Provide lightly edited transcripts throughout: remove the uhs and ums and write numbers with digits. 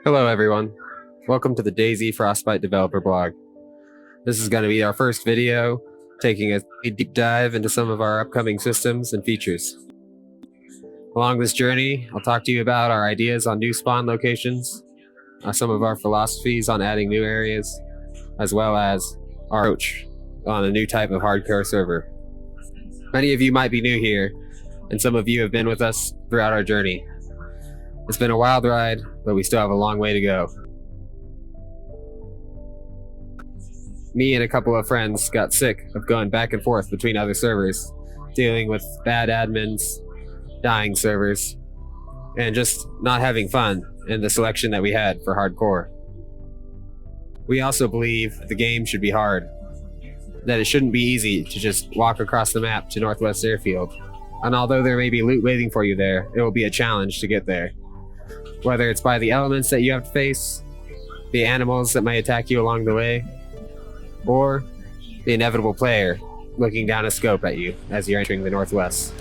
Hello everyone, welcome to the DayZ Frostbite developer blog. This is going to be our first video, taking a deep dive into some of our upcoming systems and features. Along this journey, I'll talk to you about our ideas on new spawn locations, some of our philosophies on adding new areas, as well as our approach on a new type of hardcore server. Many of you might be new here, and some of you have been with us throughout our journey. It's been a wild ride, but we still have a long way to go. Me and a couple of friends got sick of going back and forth between other servers, dealing with bad admins, dying servers, and just not having fun in the selection that we had for hardcore. We also believe the game should be hard, that it shouldn't be easy to just walk across the map to Northwest Airfield. And although there may be loot waiting for you there, it will be a challenge to get there. Whether it's by the elements that you have to face, the animals that may attack you along the way, or the inevitable player looking down a scope at you as you're entering the Northwest.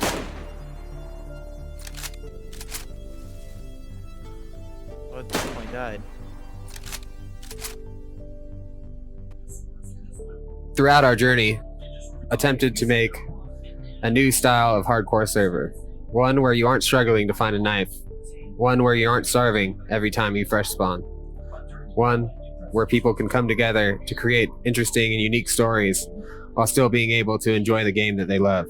Oh, at this point died. Throughout our journey, attempted to make a new style of hardcore server. One where you aren't struggling to find a knife. One where you aren't starving every time you fresh spawn. One where people can come together to create interesting and unique stories while still being able to enjoy the game that they love.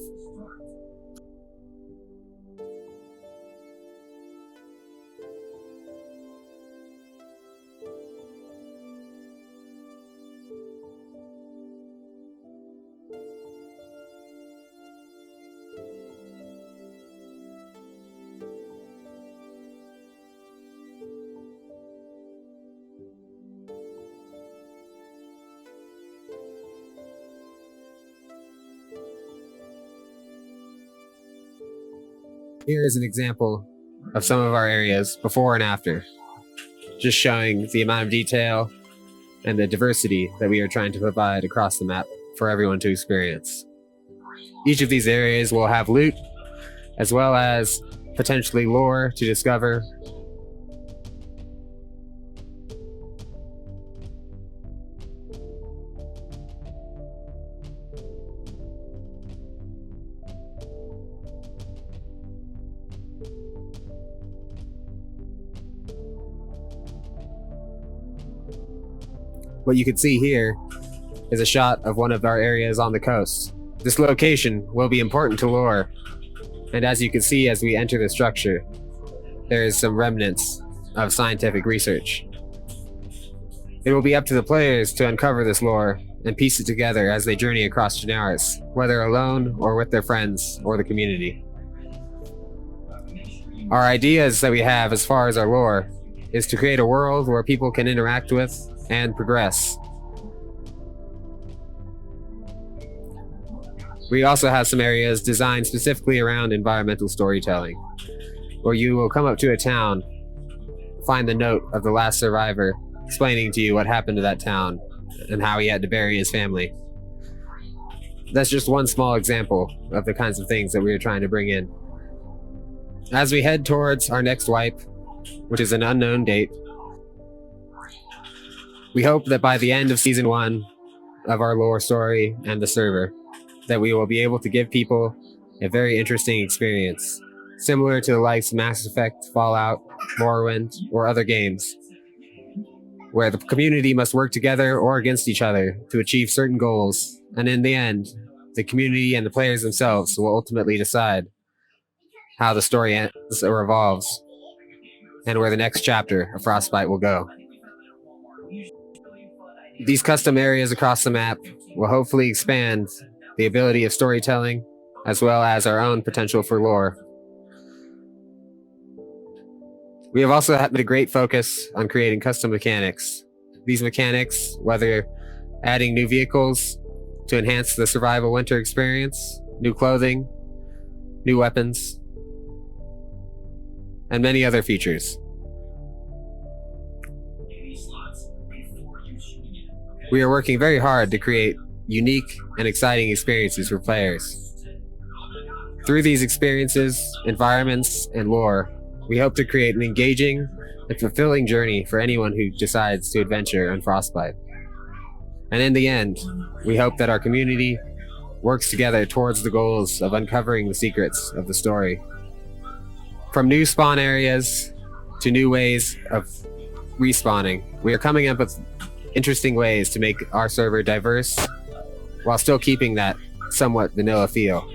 Here is an example of some of our areas before and after, just showing the amount of detail and the diversity that we are trying to provide across the map for everyone to experience. Each of these areas will have loot, as well as potentially lore to discover. What you can see here is a shot of one of our areas on the coast. This location will be important to lore, and as you can see as we enter the structure, there is some remnants of scientific research. It will be up to the players to uncover this lore and piece it together as they journey across Chernarus, whether alone or with their friends or the community. Our ideas that we have as far as our lore is to create a world where people can interact with and progress. We also have some areas designed specifically around environmental storytelling, where you will come up to a town, find the note of the last survivor explaining to you what happened to that town and how he had to bury his family. That's just one small example of the kinds of things that we are trying to bring in. As we head towards our next wipe, which is an unknown date, we hope that by the end of Season 1 of our lore story and the server, that we will be able to give people a very interesting experience, similar to the likes of Mass Effect, Fallout, Morrowind, or other games, where the community must work together or against each other to achieve certain goals, and in the end, the community and the players themselves will ultimately decide how the story ends or evolves, and where the next chapter of Frostbite will go. These custom areas across the map will hopefully expand the ability of storytelling, as well as our own potential for lore. We have also had a great focus on creating custom mechanics. These mechanics, whether adding new vehicles to enhance the survival winter experience, new clothing, new weapons, and many other features. We are working very hard to create unique and exciting experiences for players. Through these experiences, environments, and lore, we hope to create an engaging and fulfilling journey for anyone who decides to adventure on Frostbite. And in the end, we hope that our community works together towards the goals of uncovering the secrets of the story. From new spawn areas to new ways of respawning, we are coming up with interesting ways to make our server diverse while still keeping that somewhat vanilla feel.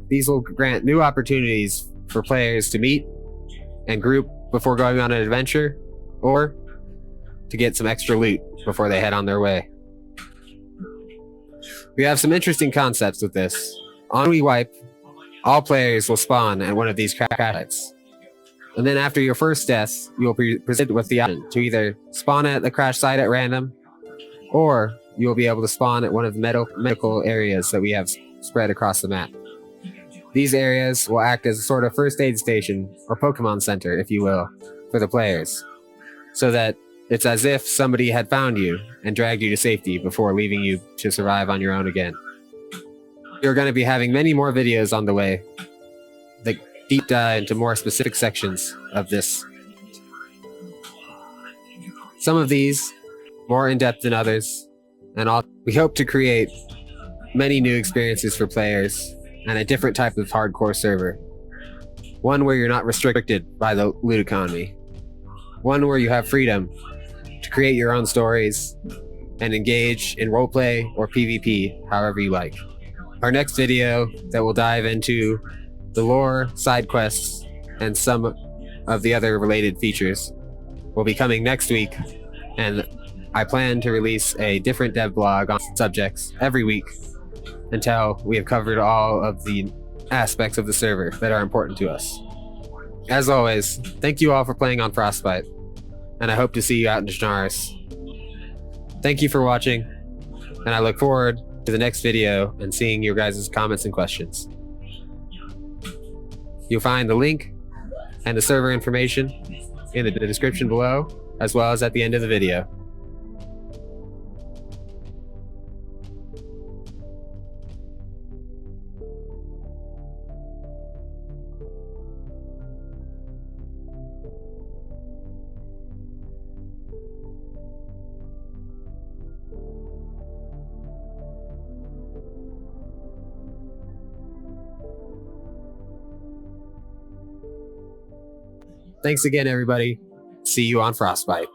These will grant new opportunities for players to meet and group before going on an adventure, or to get some extra loot before they head on their way. We have some interesting concepts with this. On we wipe, all players will spawn at one of these crash sites. And then after your first death, you will be presented with the option to either spawn at the crash site at random, or you will be able to spawn at one of the medical areas that we have spread across the map. These areas will act as a sort of first aid station, or Pokemon Center, if you will, for the players, so that it's as if somebody had found you and dragged you to safety before leaving you to survive on your own again. You're going to be having many more videos on the way that deep dive into more specific sections of this. Some of these more in-depth than others, and we hope to create many new experiences for players and a different type of hardcore server. One where you're not restricted by the loot economy. One where you have freedom to create your own stories and engage in roleplay or PvP however you like. Our next video that will dive into the lore, side quests, and some of the other related features will be coming next week, and I plan to release a different dev blog on subjects every week until we have covered all of the aspects of the server that are important to us. As always, thank you all for playing on Frostbite, and I hope to see you out in Chernarus. Thank you for watching, and I look forward to the next video and seeing your guys' comments and questions. You'll find the link and the server information in the description below, as well as at the end of the video. Thanks again, everybody. See you on Frostbite.